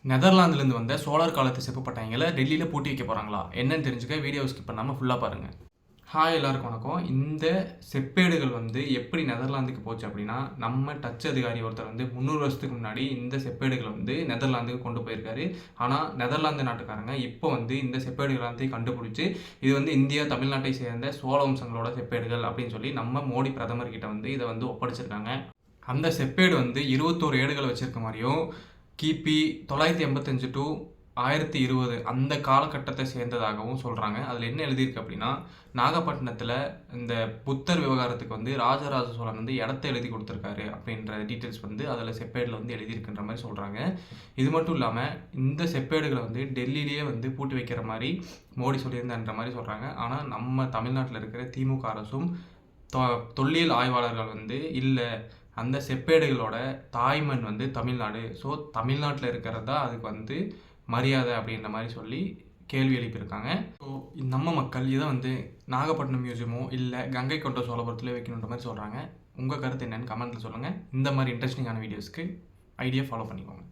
நெதர்லாந்துலேருந்து வந்த சோழர் காலத்து செப்பு பட்டயங்களை டெல்லியில் பூட்டி வைக்க போகிறாங்களா என்னன்னு தெரிஞ்சுக்க வீடியோ ஸ்கிப் பண்ணாமல் ஃபுல்லாக பாருங்கள். ஹாய் எல்லாருக்கும் வணக்கம். இந்த செப்பேடுகள் எப்படி நெதர்லாந்துக்கு போச்சு அப்படின்னா, நம்ம டச் அதிகாரி ஒருத்தர் 300 வருஷத்துக்கு முன்னாடி இந்த செப்பேடுகள் நெதர்லாந்துக்கு கொண்டு போயிருக்காரு. ஆனால் நெதர்லாந்து நாட்டுக்காரங்க இப்போ இந்த செப்பேடுகள் கண்டுபிடிச்சி இது இந்தியா தமிழ்நாட்டை சேர்ந்த சோழ வம்சங்களோட செப்பேடுகள் அப்படின்னு சொல்லி நம்ம மோடி பிரதமர்கிட்ட இதை ஒப்படைச்சிருக்காங்க. அந்த செப்பேடு 21 ஏடுகளை வச்சிருக்க மாதிரியும் கிபி 985 டு 1020 அந்த காலகட்டத்தை சேர்ந்ததாகவும் சொல்கிறாங்க. அதில் என்ன எழுதியிருக்கு அப்படின்னா, நாகப்பட்டினத்தில் இந்த புத்தர் விவகாரத்துக்கு ராஜராஜ சோழன் இடத்த எழுதி கொடுத்துருக்காரு அப்படின்ற டீட்டெயில்ஸ் அதில் செப்பேடில் எழுதியிருக்குன்ற மாதிரி சொல்கிறாங்க. இது மட்டும் இல்லாமல் இந்த செப்பேடுகளை டெல்லியிலேயே பூட்டி வைக்கிற மாதிரி மோடி சொல்லியிருந்தான்ற மாதிரி சொல்கிறாங்க. ஆனால் நம்ம தமிழ்நாட்டில் இருக்கிற திமுக அரசும் தொல்லியல் ஆய்வாளர்கள் இல்லை, அந்த செப்பேடுகளோட தாய்மண் தமிழ்நாடு, ஸோ தமிழ்நாட்டில் இருக்கிறது தான் அதுக்கு மரியாதை அப்படின்ற மாதிரி சொல்லி கேள்வி எழுப்பியிருக்காங்க. ஸோ நம்ம மக்கள் இதை நாகப்பட்டினம் மியூசியமோ இல்லை கங்கை கொண்ட சோழபுரத்தில் வைக்கணுன்ற மாதிரி சொல்கிறாங்க. உங்கள் கருத்து என்னென்னு கமெண்ட்டில் சொல்லுங்கள். இந்த மாதிரி இன்ட்ரெஸ்டிங்கான வீடியோஸ்க்கு ஐடியா ஃபாலோ பண்ணிக்கோங்க.